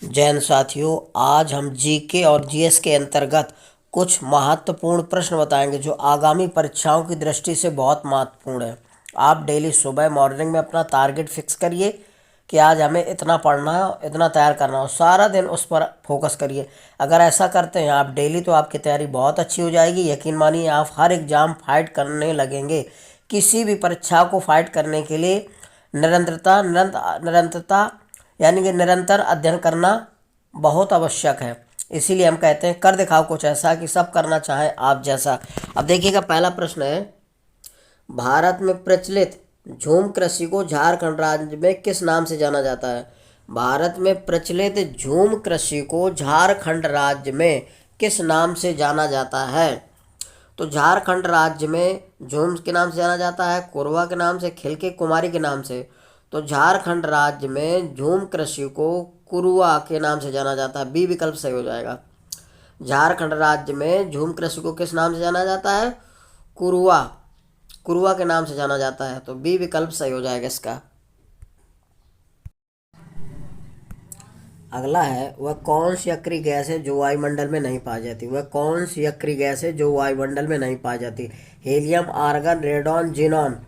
जैन साथियों, आज हम जीके और जीएस के अंतर्गत कुछ महत्वपूर्ण प्रश्न बताएंगे जो आगामी परीक्षाओं की दृष्टि से बहुत महत्वपूर्ण है। आप डेली सुबह मॉर्निंग में अपना टारगेट फिक्स करिए कि आज हमें इतना पढ़ना है, इतना तैयार करना हो, सारा दिन उस पर फोकस करिए। अगर ऐसा करते हैं आप डेली तो आपकी तैयारी बहुत अच्छी हो जाएगी। यकीन मानिए, आप हर एग्ज़ाम फाइट करने लगेंगे। किसी भी परीक्षा को फाइट करने के लिए निरंतरता यानी कि निरंतर अध्ययन करना बहुत आवश्यक है। इसीलिए हम कहते हैं कर दिखाओ कुछ ऐसा कि सब करना चाहें आप जैसा। अब देखिएगा, पहला प्रश्न है, भारत में प्रचलित झूम कृषि को झारखंड राज्य में किस नाम से जाना जाता है? भारत में प्रचलित झूम कृषि को झारखंड राज्य में किस नाम से जाना जाता है? तो झारखंड राज्य में झूम के नाम से जाना जाता है, कोरवा के नाम से, खिलके कुमारी के नाम से। तो झारखंड राज्य में झूम कृषि को कुरुआ के नाम से जाना जाता है। बी विकल्प सही हो जाएगा। झारखंड राज्य में झूम कृषि को किस नाम से जाना जाता है? कुरुआ। कुरुआ के नाम से जाना जाता है, तो बी विकल्प सही हो जाएगा इसका। अगला है, वह कौन सी अक्रिय गैस है जो वायुमंडल में नहीं पाई जाती? वह कौन सी अक्रिय गैस है जो वायुमंडल में नहीं पाई जाती? Helium, argon, radon, xenon.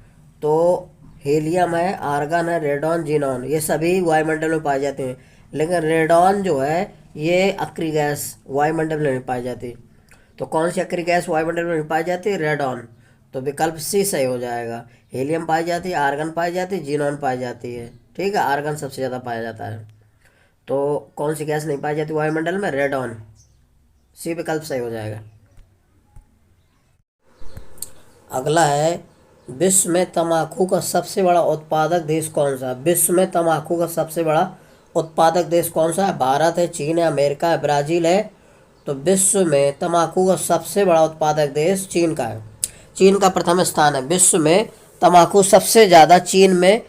तो हीलियम है, आर्गन है, रेडॉन, जीनॉन, ये सभी वायुमंडल में पाए जाते हैं। लेकिन रेडॉन जो है ये अक्रिय गैस वायुमंडल में नहीं पाई जाती। तो कौन सी अक्रिय गैस वायुमंडल में नहीं पाई जाती है? रेडॉन। तो विकल्प सी सही हो जाएगा। हीलियम पाई जाती है, आर्गन पाई जाती है, जीनॉन पाई जाती है। ठीक है, आर्गन सबसे ज़्यादा पाया जाता है। तो कौन सी गैस नहीं पाई जाती वायुमंडल में? रेडॉन। सी विकल्प सही हो जाएगा। अगला है, विश्व में तंबाकू का सबसे बड़ा उत्पादक देश कौन सा? विश्व में तंबाकू का सबसे बड़ा उत्पादक देश कौन सा है? भारत है, चीन है, अमेरिका है, ब्राज़ील है। तो विश्व में तंबाकू का सबसे बड़ा उत्पादक देश चीन का है। चीन का प्रथम स्थान है। विश्व में तंबाकू सबसे ज़्यादा चीन में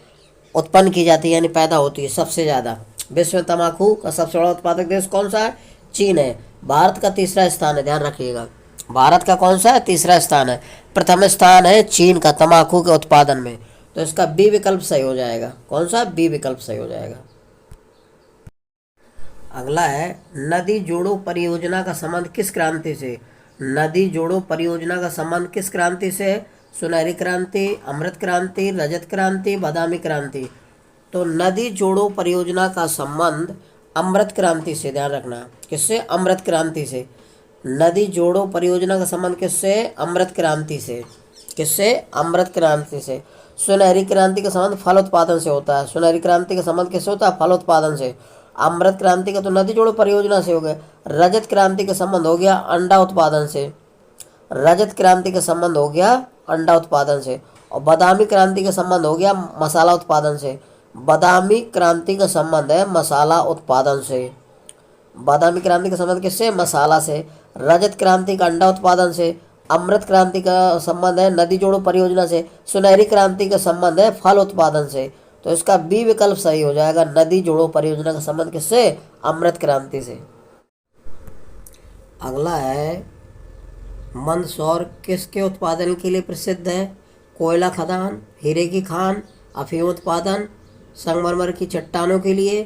उत्पन्न की जाती है, यानी पैदा होती है सबसे ज़्यादा। विश्व में तंबाकू का सबसे बड़ा उत्पादक देश कौन सा है? चीन है। भारत का तीसरा स्थान है, ध्यान रखिएगा। भारत का कौन सा है? तीसरा स्थान है। प्रथम स्थान है चीन का तंबाकू के उत्पादन में। तो इसका बी विकल्प सही हो जाएगा। कौन सा? बी विकल्प सही हो जाएगा। अगला है, नदी जोड़ो परियोजना का संबंध किस क्रांति से? नदी जोड़ो परियोजना का संबंध किस क्रांति से है? सुनहरी क्रांति, अमृत क्रांति, रजत क्रांति, बादामी क्रांति। तो नदी जोड़ो परियोजना का संबंध अमृत क्रांति से, ध्यान रखना। किससे? अमृत क्रांति से। नदी जोड़ो परियोजना का संबंध किससे? अमृत क्रांति से। किससे? अमृत क्रांति से। सुनहरी क्रांति का संबंध फल उत्पादन से होता है। सुनहरी क्रांति का संबंध किससे होता है? फल उत्पादन से। अमृत क्रांति का तो नदी जोड़ो परियोजना से हो गया। रजत क्रांति का संबंध हो गया अंडा उत्पादन से। रजत क्रांति का संबंध हो गया अंडा उत्पादन से। और बादामी क्रांति का संबंध हो गया मसाला उत्पादन से। बादामी क्रांति का संबंध है मसाला उत्पादन से। बादामी क्रांति का संबंध किससे? मसाला से। रजत क्रांति का अंडा उत्पादन से। अमृत क्रांति का संबंध है नदी जोड़ो परियोजना से। सुनहरी क्रांति का संबंध है फल उत्पादन से। तो इसका बी विकल्प सही हो जाएगा। नदी जोड़ो परियोजना का संबंध किससे? अमृत क्रांति से। अगला है, मंदसौर किसके उत्पादन के लिए प्रसिद्ध है? कोयला खदान, हीरे की खान, अफीम उत्पादन, संगमरमर की चट्टानों के लिए।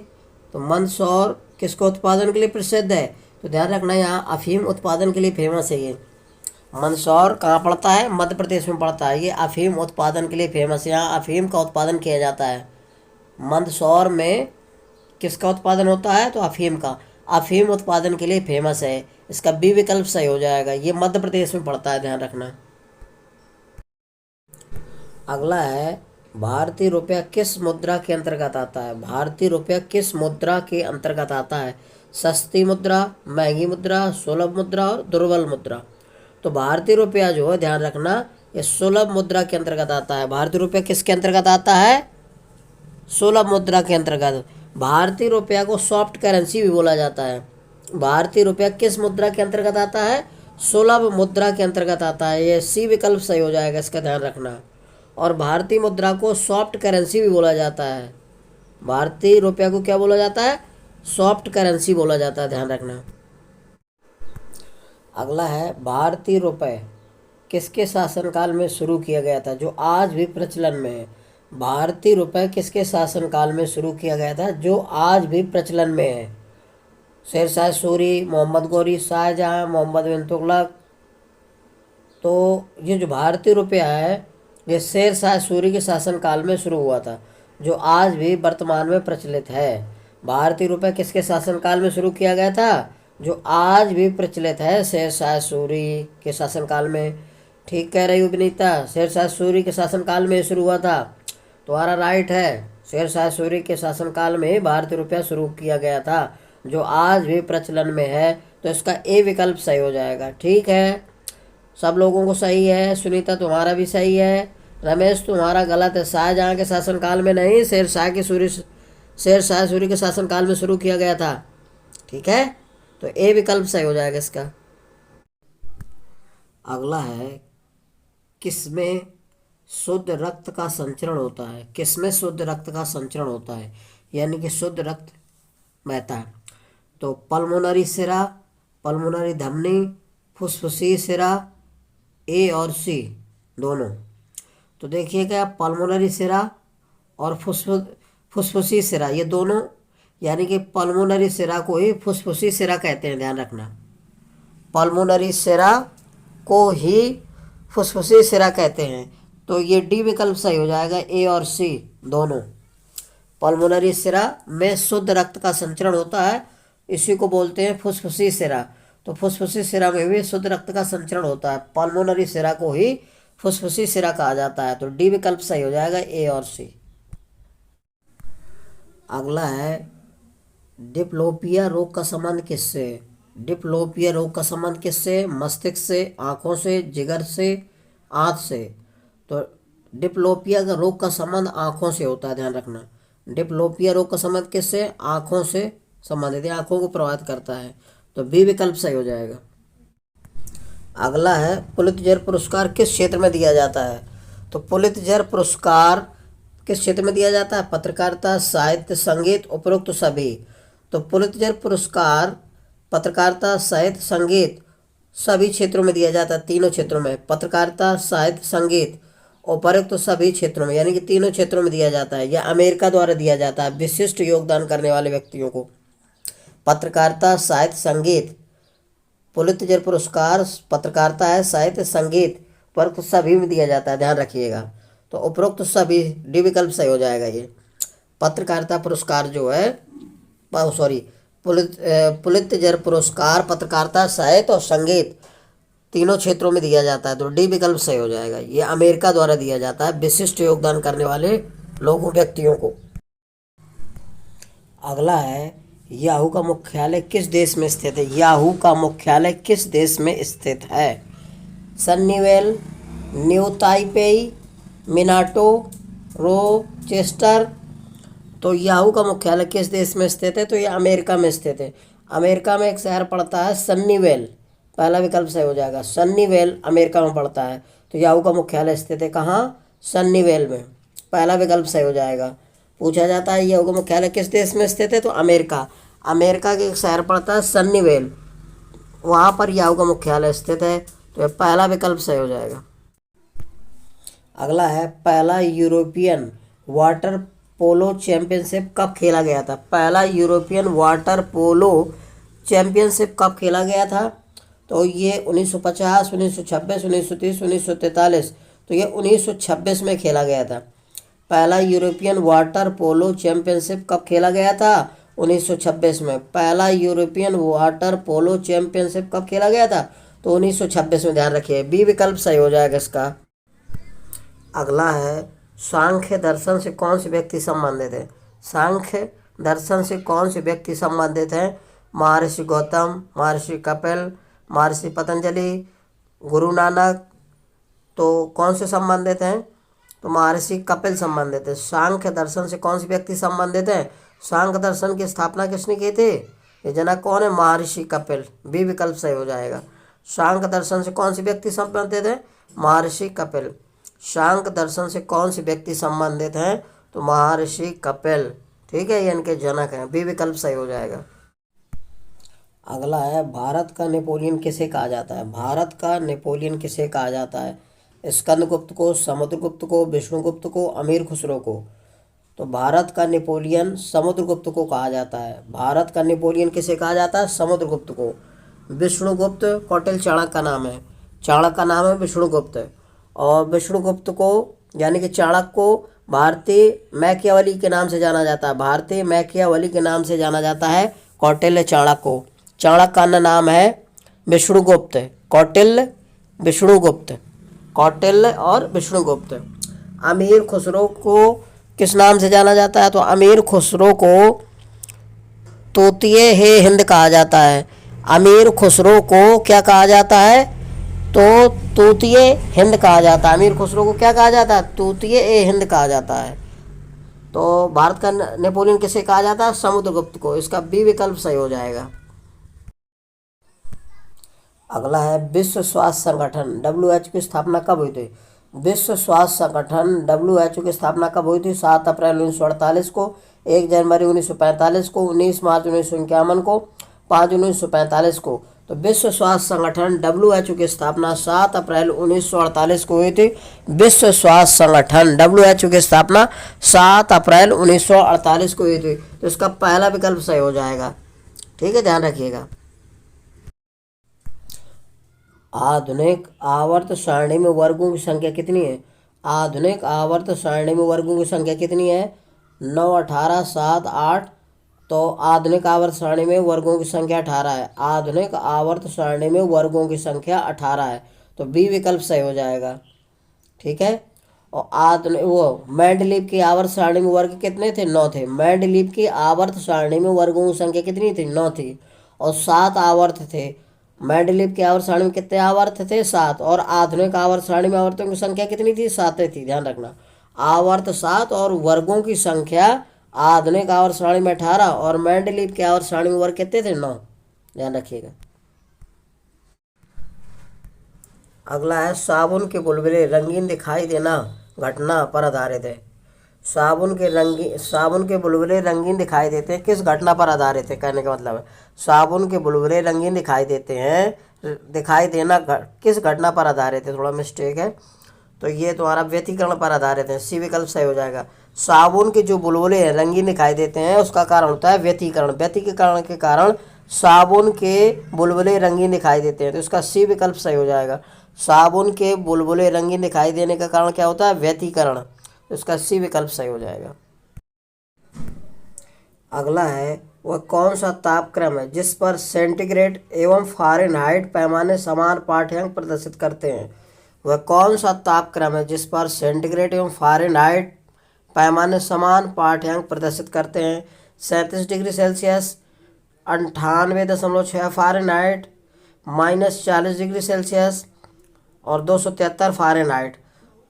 तो मंदसौर किसके उत्पादन के लिए प्रसिद्ध है? तो ध्यान रखना, यहाँ अफीम उत्पादन के लिए फेमस है ये। मंदसौर कहाँ पड़ता है? मध्य प्रदेश में पड़ता है। ये अफीम उत्पादन के लिए फेमस है, यहाँ अफीम का उत्पादन किया जाता है। मंदसौर में किसका उत्पादन होता है? तो अफीम का। अफीम उत्पादन के लिए फेमस है। इसका बी विकल्प सही हो जाएगा। ये मध्य प्रदेश में पड़ता है, ध्यान रखना। अगला है, भारतीय रुपया किस मुद्रा के अंतर्गत आता है? भारतीय रुपया किस मुद्रा के अंतर्गत आता है? सस्ती मुद्रा, महंगी मुद्रा, सुलभ मुद्रा और दुर्बल मुद्रा। तो भारतीय रुपया जो है, ध्यान रखना, ये सुलभ मुद्रा के अंतर्गत आता है। भारतीय रुपया किसके अंतर्गत आता है? सुलभ मुद्रा के अंतर्गत। भारतीय रुपया को सॉफ्ट करेंसी भी बोला जाता है। भारतीय रुपया किस मुद्रा के अंतर्गत आता है? सुलभ मुद्रा के अंतर्गत आता है। ये सी विकल्प सही हो जाएगा, इसका ध्यान रखना। और भारतीय मुद्रा को सॉफ्ट करेंसी भी बोला जाता है। भारतीय रुपया को क्या बोला जाता है? सॉफ्ट करेंसी बोला जाता है, ध्यान रखना। अगला है, भारतीय रुपये किसके शासनकाल में शुरू किया गया था, जो आज भी प्रचलन में है? भारतीय रुपये किसके शासनकाल में शुरू किया गया था, जो आज भी प्रचलन में है? शेरशाह सूरी, मोहम्मद गौरी, शाहजहाँ, मोहम्मद बिन तुगलक। तो ये जो भारतीय रुपया है ये शेरशाह सूरी के शासनकाल में शुरू हुआ था, जो आज भी वर्तमान में प्रचलित है। भारतीय रुपया किसके शासनकाल में शुरू किया गया था? जो आज भी प्रचलित है, शेरशाह सूरी के शासनकाल में। ठीक कह रही हो विनीता, शेरशाह सूरी के शासनकाल में शुरू हुआ था। तुम्हारा राइट है, शेरशाह सूरी के शासनकाल में भारतीय रुपया शुरू किया गया था, जो आज भी प्रचलन में है। तो इसका ए विकल्प सही हो जाएगा। ठीक है, सब लोगों को सही है। सुनीता तुम्हारा भी सही है। रमेश तुम्हारा गलत है, शाहजहाँ के शासनकाल में नहीं, शेरशाह सूरी के शासनकाल में शुरू किया गया था। ठीक है, तो ए विकल्प सही हो जाएगा इसका। अगला है, किसमें शुद्ध रक्त का संचरण होता है? किसमें शुद्ध रक्त का संचरण होता है, यानी कि शुद्ध रक्त बहता है? तो पल्मोनरी सिरा, पल्मोनरी धमनी, फुसफुसी सिरा, ए और सी दोनों। तो देखिएगा, पल्मोनरी सिरा और फुसफुसी सिरा, ये दोनों, यानी कि पल्मोनरी सिरा को ही फुसफुसी सिरा कहते हैं, ध्यान रखना। पल्मोनरी सिरा को ही फुसफुसी सिरा कहते हैं। तो ये डी विकल्प सही हो जाएगा, ए और सी दोनों। पल्मोनरी सिरा में शुद्ध रक्त का संचरण होता है, इसी को बोलते हैं फुसफुसी सिरा। तो फुसफुसी सिरा में भी शुद्ध रक्त का संचरण होता है, पल्मोनरी सिरा को ही फुसफुसी सिरा कहा जाता है। तो डी विकल्प सही हो जाएगा, ए और सी। अगला है, डिप्लोपिया रोग का संबंध किससे? डिप्लोपिया रोग का संबंध किससे? मस्तिष्क से, आंखों से, जिगर से, आंत से। तो डिप्लोपिया का रोग का संबंध आंखों से होता है, ध्यान रखना। डिप्लोपिया रोग का संबंध किससे? आंखों से संबंधित है, आंखों को प्रभावित करता है। तो बी विकल्प सही हो जाएगा। अगला है, पुलित्जर पुरस्कार किस क्षेत्र में दिया जाता है? तो पुलित्जर पुरस्कार किस क्षेत्र में दिया जाता है? पत्रकारिता, साहित्य, संगीत, उपरोक्त सभी। तो पुलित्जर पुरस्कार पत्रकारिता, साहित्य, संगीत सभी क्षेत्रों में दिया जाता है, तीनों क्षेत्रों में, पत्रकारिता, साहित्य, संगीत, उपरोक्त सभी क्षेत्रों में, यानी कि तीनों क्षेत्रों में दिया जाता है। यह अमेरिका द्वारा दिया जाता है विशिष्ट योगदान करने वाले व्यक्तियों को। पत्रकारिता, साहित्य, संगीत, पुलित्जर पुरस्कार पत्रकारिता है, साहित्य, संगीत, उपरोक्त सभी में दिया जाता है, ध्यान रखिएगा। तो उपरोक्त सभी, डी विकल्प सही हो जाएगा। ये पत्रकारिता पुरस्कार जो है, सॉरी, पुलित्जर पुरस्कार पत्रकारिता, साहित्य और संगीत तीनों क्षेत्रों में दिया जाता है। तो डी विकल्प सही हो जाएगा। ये अमेरिका द्वारा दिया जाता है विशिष्ट योगदान करने वाले लोगों, व्यक्तियों को। अगला है, याहू का मुख्यालय किस देश में स्थित है? याहू का मुख्यालय किस देश में स्थित है? सन्नीवेल, न्यू ताइपेई, मिनाटो, रोचेस्टर। तो याहू का मुख्यालय किस देश में स्थित है? तो ये अमेरिका में स्थित है। अमेरिका में एक शहर पड़ता है सन्नीवेल, पहला विकल्प सही हो जाएगा। सन्नीवेल अमेरिका में पड़ता है। तो याहू का मुख्यालय स्थित है कहाँ? सन्नीवेल में, पहला विकल्प सही हो जाएगा। पूछा जाता है याहू का मुख्यालय किस देश में स्थित है? तो अमेरिका, अमेरिका के एक शहर पड़ता है सन्नीवेल, वहाँ पर याहू का मुख्यालय स्थित है। तो पहला विकल्प सही हो जाएगा। अगला है, पहला यूरोपियन वाटर पोलो चैंपियनशिप कब खेला गया था? पहला यूरोपियन वाटर पोलो चैंपियनशिप कब खेला गया था? तो ये 1950, 1926, 1930, 1943। तो ये 1926 में खेला गया था। पहला यूरोपियन वाटर पोलो चैंपियनशिप कब खेला गया था? 1926 में। पहला यूरोपियन वाटर पोलो चैंपियनशिप कब खेला गया था? तो 1926 में, ध्यान रखिए। बी विकल्प सही हो जाएगा इसका। अगला है, सांख्य दर्शन से कौन से व्यक्ति संबंधित है? सांख्य दर्शन से कौन से व्यक्ति संबंधित हैं? महर्षि गौतम, महर्षि कपिल, महर्षि पतंजलि, गुरु नानक। तो कौन से संबंधित हैं? तो महर्षि कपिल संबंधित है। सांख्य दर्शन से कौन से व्यक्ति संबंधित हैं? सांख्य दर्शन की स्थापना किसने की थी? ये जनक कौन है? महर्षि कपिल। बी विकल्प सही हो जाएगा। सांख्य दर्शन से कौन से व्यक्ति संबंधित है? महर्षि कपिल। सांख्य दर्शन से कौन से व्यक्ति संबंधित हैं? तो महर्षि कपिल। ठीक है, ये इनके जनक हैं। बी विकल्प सही हो जाएगा। अगला है, भारत का नेपोलियन किसे कहा जाता है? भारत का नेपोलियन किसे कहा जाता है? स्कंदगुप्त को, समुद्रगुप्त को, विष्णुगुप्त को, अमीर खुसरो को। तो भारत का नेपोलियन समुद्रगुप्त को कहा जाता है। भारत का नेपोलियन किसे कहा जाता है? समुद्रगुप्त को। विष्णुगुप्त कौटिल्य चाणक्य का नाम है। चाणक्य का नाम है विष्णुगुप्त। और विष्णुगुप्त को यानी कि चाणक्य को भारतीय मैकियावली के नाम से जाना जाता है। भारतीय मैकियावली के नाम से जाना जाता है कौटिल्य चाणक्य को। चाणक्य का नाम है विष्णुगुप्त। कौटिल्य, विष्णुगुप्त, कौटिल्य और विष्णुगुप्त। अमीर खुसरो को किस नाम से जाना जाता है? तो अमीर खुसरो को तोतिए हे हिंद कहा जाता है। अमीर खुसरो को क्या कहा जाता है? तो तूतिए हिंद कहा जाता है। अमीर खुसरो को क्या कहा जाता है? तूतिए ए हिंद कहा जाता है। तो भारत का नेपोलियन किसे कहा जाता है? समुद्रगुप्त को। इसका बी विकल्प सही हो जाएगा। अगला है विश्व स्वास्थ्य संगठन WHO की स्थापना कब हुई थी? विश्व स्वास्थ्य संगठन WHO की स्थापना कब हुई थी? 7 अप्रैल 1948 को, 1 जनवरी 1945 को, 19 मार्च 1951 को, 5 जून 1945 को। तो विश्व स्वास्थ्य संगठन WHO की स्थापना 7 अप्रैल 1948 को हुई थी। विश्व स्वास्थ्य संगठन WHO की स्थापना 7 अप्रैल 1948 को हुई थी। तो इसका पहला विकल्प सही हो जाएगा। ठीक है, ध्यान रखिएगा। आधुनिक आवर्त सारणी में वर्गों की संख्या कितनी है? आधुनिक आवर्त सारणी में वर्गों की संख्या कितनी है? 9, 18, 7, 8। तो आधुनिक आवर्त सारणी में वर्गों की संख्या 18 है। आधुनिक आवर्त सारणी में वर्गों की संख्या 18 है। तो बी विकल्प सही हो जाएगा। ठीक है। और आधुनिक मेंडलीव की आवर्त सारणी में वर्ग कितने थे? 9 थे। मेंडलीव की आवर्त सारणी में वर्गों की संख्या कितनी थी? 9 थी। और 7 आवर्त थे। मेंडलीव की आवर्त सारणी में कितने आवर्त थे? 7। और आधुनिक आवर्त सारणी में आवर्तों की संख्या कितनी थी? 7 थी। ध्यान रखना, आवर्त 7 और वर्गों की संख्या आधुनिक आवर्त सारणी में 18 और मेंडलीव की आवर्त सारणी में वर्ग कितने थे? 9। ध्यान रखिएगा। अगला है साबुन के बुलबुले रंगीन दिखाई देना घटना पर आधारित है। साबुन के बुलबुले रंगीन दिखाई देते हैं, किस घटना पर आधारित है? कहने का मतलब है साबुन के बुलबुले रंगीन दिखाई देते हैं, दिखाई देना किस घटना पर आधारित है? थोड़ा मिस्टेक है, तो ये तुम्हारा व्यतिकरण पर आधारित है। सी विकल्प सही हो जाएगा। साबुन के जो बुलबुले हैं रंगीन दिखाई देते हैं, उसका कारण होता है व्यतिकरण। व्यतिकरण के कारण साबुन के बुलबुले रंगीन दिखाई देते हैं। तो इसका सी विकल्प सही हो जाएगा। साबुन के बुलबुले रंगीन दिखाई देने का कारण क्या होता है? व्यतिकरण। तो इसका सी विकल्प सही हो जाएगा। अगला है वह कौन सा तापक्रम है जिस पर सेंटीग्रेड एवं फ़ारेनहाइट पैमाने समान पाठ्यांक प्रदर्शित करते हैं? वह कौन सा तापक्रम है जिस पर सेंटीग्रेड एवं फ़ारेनहाइट पैमाने समान पाठ्यांक प्रदर्शित करते हैं? 37 degree Celsius, 98.6 Fahrenheit, -40 degree Celsius और 273 फ़ारेनहाइट।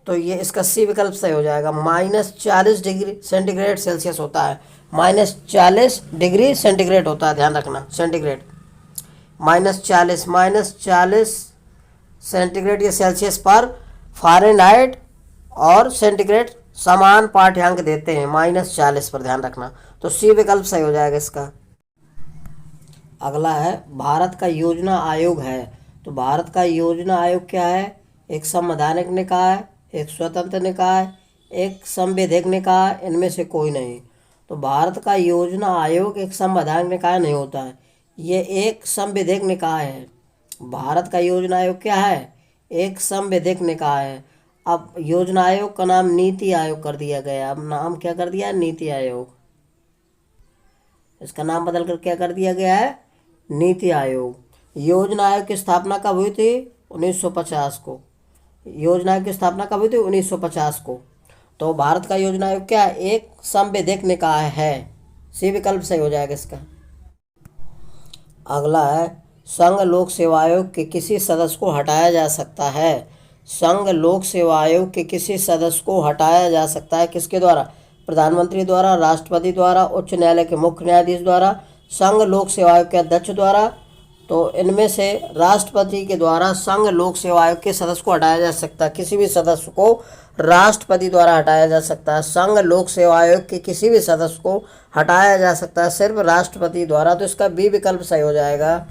तो ये इसका सी विकल्प सही हो जाएगा। -40 डिग्री सेंटीग्रेड सेल्सियस होता है। -40 डिग्री सेंटीग्रेड होता है। ध्यान रखना, सेंटीग्रेड -40 सेंटीग्रेड ये सेल्सियस पर, फ़ारेनहाइट और सेंटीग्रेड समान पाठ्यांक देते हैं -40 पर। ध्यान रखना, तो सी विकल्प सही हो जाएगा इसका। अगला है भारत का योजना आयोग है। तो भारत का योजना आयोग क्या है? एक संवैधानिक निकाय, एक स्वतंत्र निकाय, एक संवैधानिक निकाय, इनमें से कोई नहीं। तो भारत का योजना आयोग एक संवैधानिक निकाय नहीं होता है, ये एक संवैधानिक निकाय है। भारत का योजना आयोग क्या है? एक संवैधानिक निकाय है। अब योजना आयोग का नाम नीति आयोग कर दिया गया। अब नाम क्या कर दिया है? नीति आयोग। इसका नाम बदल कर क्या कर दिया गया है? नीति आयोग। योजना आयोग की स्थापना कब हुई थी? 1950 को। योजना आयोग की स्थापना कब हुई थी? 1950 को। तो भारत का योजना आयोग क्या है? एक संवैधानिक निकाय है। सी विकल्प सही हो जाएगा इसका। अगला है संघ लोक सेवा आयोग के किसी सदस्य को हटाया जा सकता है। संघ लोक सेवा आयोग के किसी सदस्य को हटाया जा सकता है, किसके द्वारा? प्रधानमंत्री द्वारा, राष्ट्रपति द्वारा, उच्च न्यायालय के मुख्य न्यायाधीश द्वारा, संघ लोक सेवा आयोग के अध्यक्ष द्वारा। तो इनमें से राष्ट्रपति के द्वारा संघ लोक सेवा आयोग के सदस्य को हटाया जा सकता है। किसी भी सदस्य को राष्ट्रपति द्वारा हटाया जा सकता है। संघ लोक सेवा आयोग के किसी भी सदस्य को हटाया जा सकता है सिर्फ राष्ट्रपति द्वारा। तो इसका बी विकल्प सही हो जाएगा।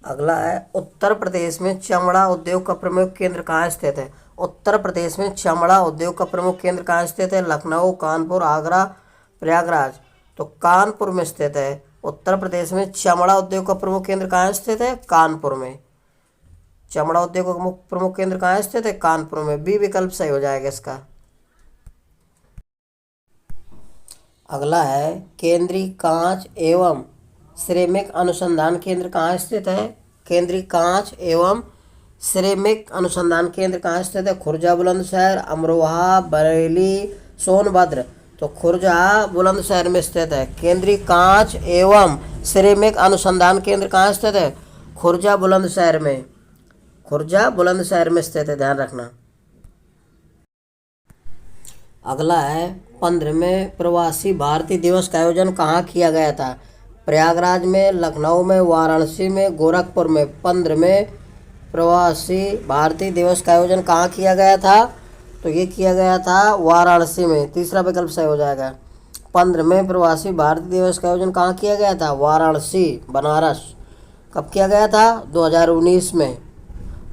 अगला है उत्तर प्रदेश में चमड़ा उद्योग का प्रमुख केंद्र कहाँ स्थित है? उत्तर प्रदेश में चमड़ा उद्योग का प्रमुख केंद्र कहाँ स्थित है? लखनऊ, कानपुर, आगरा, प्रयागराज। तो कानपुर में स्थित है। उत्तर प्रदेश में चमड़ा उद्योग का प्रमुख केंद्र कहाँ स्थित है? कानपुर में। चमड़ा उद्योग का प्रमुख केंद्र कहाँ स्थित है? कानपुर में। बी विकल्प सही हो जाएगा इसका। अगला है केंद्रीय कांच एवं सिरेमिक अनुसंधान केंद्र कहाँ स्थित है? केंद्रीय कांच एवं सिरेमिक अनुसंधान केंद्र कहाँ स्थित है? खुर्जा, बुलंदशहर, अमरोहा, बरेली, सोनभद्र। तो खुर्जा बुलंदशहर में स्थित है। केंद्रीय कांच एवं सिरेमिक अनुसंधान केंद्र कहाँ स्थित है? खुर्जा बुलंदशहर में। खुर्जा बुलंदशहर में स्थित है, ध्यान रखना। अगला है 15वें प्रवासी भारतीय दिवस का आयोजन कहाँ किया गया था? प्रयागराज में, लखनऊ में, वाराणसी में, गोरखपुर में। 15वें प्रवासी भारतीय दिवस का आयोजन कहाँ किया गया था? तो ये किया गया था वाराणसी में। तीसरा विकल्प सही हो जाएगा। 15वें प्रवासी भारतीय दिवस का आयोजन कहाँ किया गया था? वाराणसी, बनारस। कब किया गया था? 2019 में।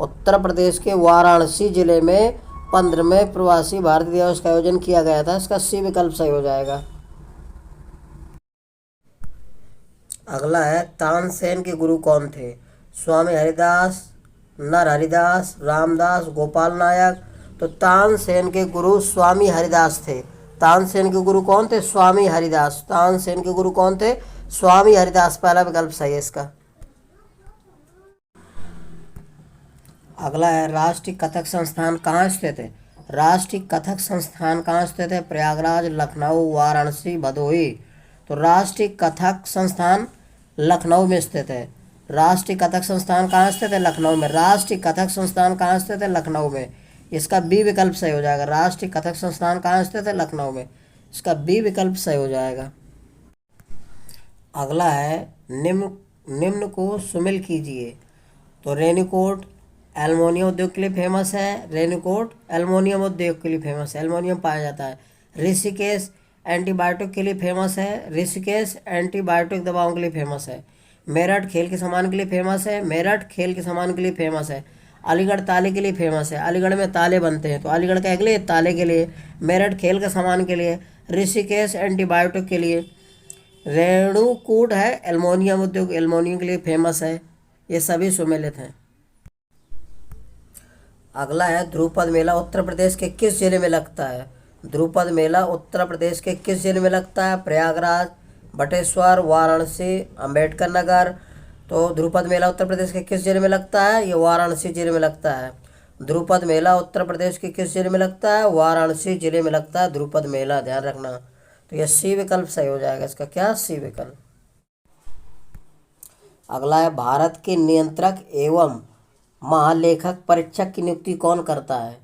उत्तर प्रदेश के वाराणसी जिले में 15वें प्रवासी भारतीय दिवस का आयोजन किया गया था। इसका सी विकल्प सही हो जाएगा। अगला है तानसेन के गुरु कौन थे? स्वामी हरिदास, नर हरिदास, रामदास, गोपाल नायक। तो तानसेन के गुरु स्वामी हरिदास थे। तानसेन के गुरु कौन थे? स्वामी हरिदास। तानसेन के गुरु कौन थे? स्वामी हरिदास। पहला विकल्प सही है इसका। अगला है राष्ट्रीय कथक संस्थान कहाँ स्थित है? राष्ट्रीय कथक संस्थान कहाँ स्थित है? प्रयागराज, लखनऊ, वाराणसी, भदोही। तो राष्ट्रीय कथक संस्थान लखनऊ में स्थित है। राष्ट्रीय कथक संस्थान कहाँ स्थित है? लखनऊ में। राष्ट्रीय कथक संस्थान कहाँ स्थित है? लखनऊ में। इसका बी विकल्प सही हो जाएगा। राष्ट्रीय कथक संस्थान कहाँ स्थित है? लखनऊ में। इसका बी विकल्प सही हो जाएगा। अगला है निम्न को सुमेल कीजिए। तो रेनीकोट एल्युमिनियम उद्योग के लिए फेमस है। रेनीकोट एल्युमिनियम उद्योग के लिए फेमस है, एल्युमिनियम पाया जाता है। ऋषिकेश एंटीबायोटिक के लिए फेमस है। ऋषिकेश एंटीबायोटिक दवाओं के लिए फेमस है। मेरठ खेल के सामान के लिए फेमस है। मेरठ खेल के सामान के लिए फेमस है। अलीगढ़ ताले के लिए फेमस है। अलीगढ़ में ताले बनते हैं, तो अलीगढ़ का अगले ताले के लिए। मेरठ खेल के सामान के लिए। ऋषिकेश एंटीबायोटिक के लिए। रेणुकूट है एल्युमिनियम उद्योग, एल्युमिनियम के लिए फेमस है। ये सभी सुमेलित हैं। अगला है ध्रुपद मेला उत्तर प्रदेश के किस जिले में लगता है? ध्रुपद मेला उत्तर प्रदेश के किस जिले में लगता है? प्रयागराज, बटेश्वर, वाराणसी, अंबेडकर नगर। तो ध्रुपद मेला उत्तर प्रदेश के किस जिले में लगता है? ये वाराणसी जिले में लगता है। ध्रुपद मेला उत्तर प्रदेश के किस जिले में लगता है? वाराणसी जिले में लगता है ध्रुपद मेला, ध्यान रखना। तो यह सी विकल्प सही हो जाएगा इसका। क्या? सी विकल्प। अगला है भारत के नियंत्रक एवं महालेखक परीक्षक की नियुक्ति कौन करता है?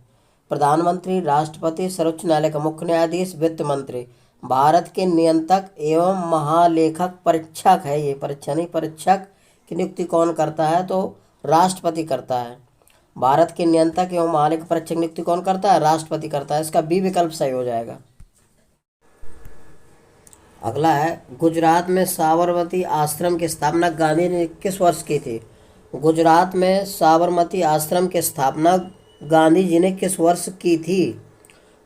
प्रधानमंत्री, राष्ट्रपति, सर्वोच्च न्यायालय का मुख्य न्यायाधीश, वित्त मंत्री। भारत के नियंत्रक एवं महालेखक परीक्षक है, ये परीक्षा नहीं, परीक्षक की नियुक्ति कौन करता है? तो राष्ट्रपति करता है। भारत के नियंत्रक एवं महालेखक परीक्षक की नियुक्ति कौन करता है? राष्ट्रपति करता है। इसका बी विकल्प सही हो जाएगा। अगला है गुजरात में साबरमती आश्रम की स्थापना गांधी ने किस वर्ष की थी? गुजरात में साबरमती आश्रम की स्थापना गांधी जी ने किस वर्ष की थी?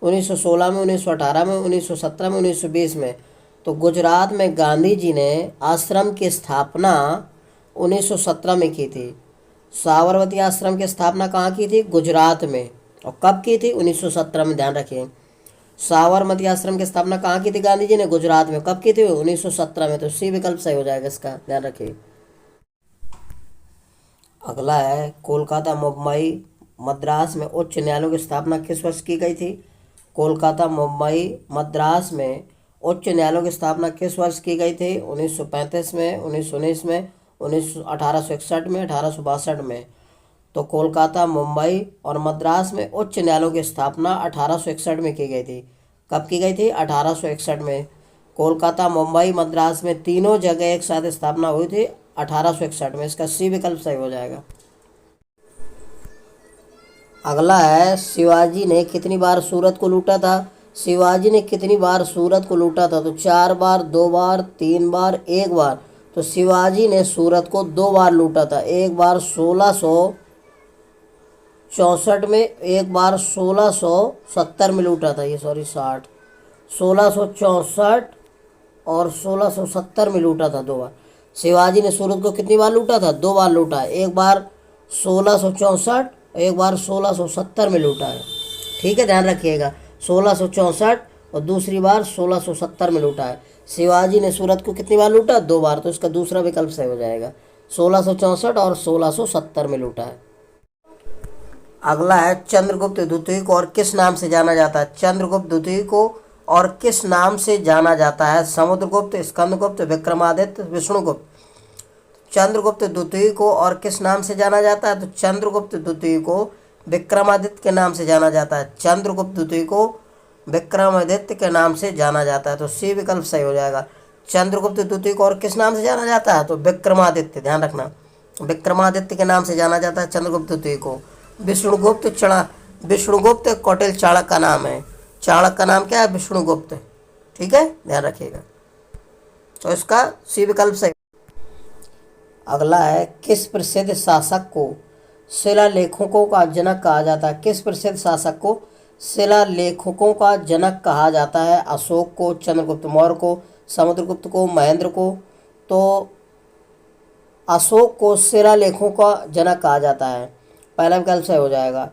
1916 में, 1918 में, 1917 में, 1920 में। तो गुजरात में गांधी जी ने आश्रम की स्थापना 1917 में की थी। साबरमती आश्रम की स्थापना कहाँ की थी? गुजरात में। और कब की थी? 1917 में, ध्यान रखिए। साबरमती आश्रम की स्थापना कहाँ की थी गांधी जी ने? गुजरात में। कब की थी? 1917 में। तो सी विकल्प सही हो जाएगा इसका, ध्यान रखिए। अगला है कोलकाता, मुंबई, मद्रास में उच्च न्यायालयों की स्थापना किस वर्ष की गई थी? कोलकाता, मुंबई, मद्रास में उच्च न्यायालयों की स्थापना किस वर्ष की गई थी? 1935 में, 1919 में, 1861 में, 1862 में। तो कोलकाता, मुंबई और मद्रास में उच्च न्यायालयों की स्थापना 1861 में की गई थी। कब की गई थी? 1861 में। कोलकाता, मुंबई, मद्रास में तीनों जगह एक साथ स्थापना हुई थी 1861 में। इसका सी विकल्प सही हो जाएगा। अगला है शिवाजी ने कितनी बार सूरत को लूटा था? शिवाजी ने कितनी बार सूरत को लूटा था? तो 4 बार, 2 बार, 3 बार, 1 बार। तो शिवाजी ने सूरत को 2 बार लूटा था। एक बार 64 में एक बार 1670 में लूटा था, ये सॉरी 60, 1664 और 1670 में लूटा था 2 बार। शिवाजी ने सूरत को कितनी बार लूटा था? 2 बार लूटा है, एक बार 1664, एक बार 1670 में लूटा है। ठीक है, ध्यान रखिएगा, 1664 और दूसरी बार 1670 में लूटा है। शिवाजी ने सूरत को कितनी बार लूटा? 2 बार, तो इसका दूसरा विकल्प सही हो जाएगा, 1664 और 1670 में लूटा है। अगला है चंद्रगुप्त द्वितीय को और किस नाम से जाना जाता है? चंद्रगुप्त द्वितीय को और किस नाम से जाना जाता है? समुद्रगुप्त, स्कंदगुप्त, विक्रमादित्य, विष्णुगुप्त। चंद्रगुप्त द्वितीय को और किस नाम से जाना जाता है? तो चंद्रगुप्त द्वितीय को विक्रमादित्य के नाम से जाना जाता है। चंद्रगुप्त द्वितीय को विक्रमादित्य के नाम से जाना जाता है, तो सी विकल्प सही हो जाएगा। चंद्रगुप्त द्वितीय को और किस नाम से जाना जाता है? तो विक्रमादित्य, ध्यान रखना, विक्रमादित्य के नाम से जाना जाता है चंद्रगुप्त द्वितीय को। विष्णुगुप्त कौटिल्य चाणक्य का नाम है। चाणक्य का नाम क्या है? विष्णुगुप्त। ठीक है, ध्यान रखिएगा, तो इसका सी विकल्प सही। अगला है किस प्रसिद्ध शासक को शिलालेखों का जनक कहा जाता है? किस प्रसिद्ध शासक को शिलालेखों का जनक कहा जाता है? अशोक को, चंद्रगुप्त मौर्य को, समुद्रगुप्त को, महेंद्र को। तो अशोक को शिलालेखों का जनक कहा जाता है, पहला विकल्प सही हो जाएगा।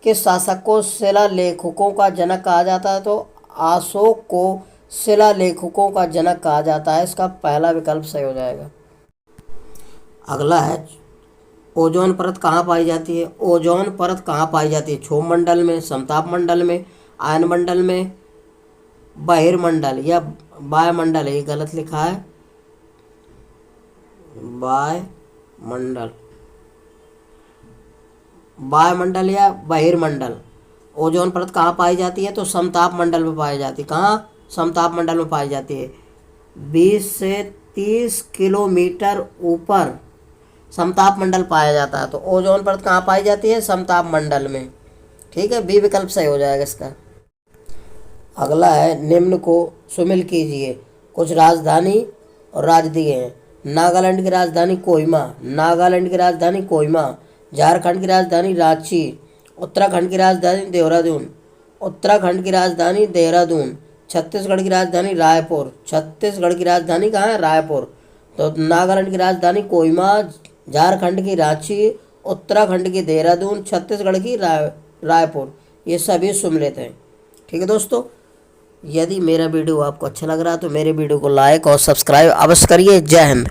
किस शासक को शिलालेखों का जनक कहा जाता है? तो अशोक को शिलालेखों का जनक कहा जाता है, इसका पहला विकल्प सही हो जाएगा। अगला है ओजोन परत कहाँ पाई जाती है? ओजोन परत कहाँ पाई जाती है? क्षोभ मंडल में, समताप मंडल में, आयन मंडल में, बहिर्मंडल या वायुमंडल है, ये गलत लिखा है, वायुमंडल, वायुमंडल या बहिर्मंडल। ओजोन परत कहाँ पाई जाती है? तो समताप मंडल में पाई जाती है। कहाँ? समताप मंडल में पाई जाती है। 20 से 30 किलोमीटर ऊपर समताप मंडल पाया जाता है, तो ओजोन परत कहाँ पाई जाती है? समताप मंडल में। ठीक है, बी विकल्प सही हो जाएगा इसका। अगला है निम्न को सुमिल कीजिए, कुछ राजधानी और राज्य दिए हैं। नागालैंड की राजधानी कोहिमा, नागालैंड की राजधानी कोहिमा, झारखंड की राजधानी रांची, उत्तराखंड की राजधानी देहरादून, उत्तराखंड की राजधानी देहरादून, छत्तीसगढ़ की राजधानी रायपुर, छत्तीसगढ़ की राजधानी कहाँ है? रायपुर। तो नागालैंड की राजधानी कोहिमा, झारखंड की रांची, उत्तराखंड की देहरादून, छत्तीसगढ़ की रायपुर, ये सभी सुमिलित हैं। ठीक है दोस्तों, यदि मेरा वीडियो आपको अच्छा लग रहा है तो मेरे वीडियो को लाइक और सब्सक्राइब अवश्य करिए। जय हिंद।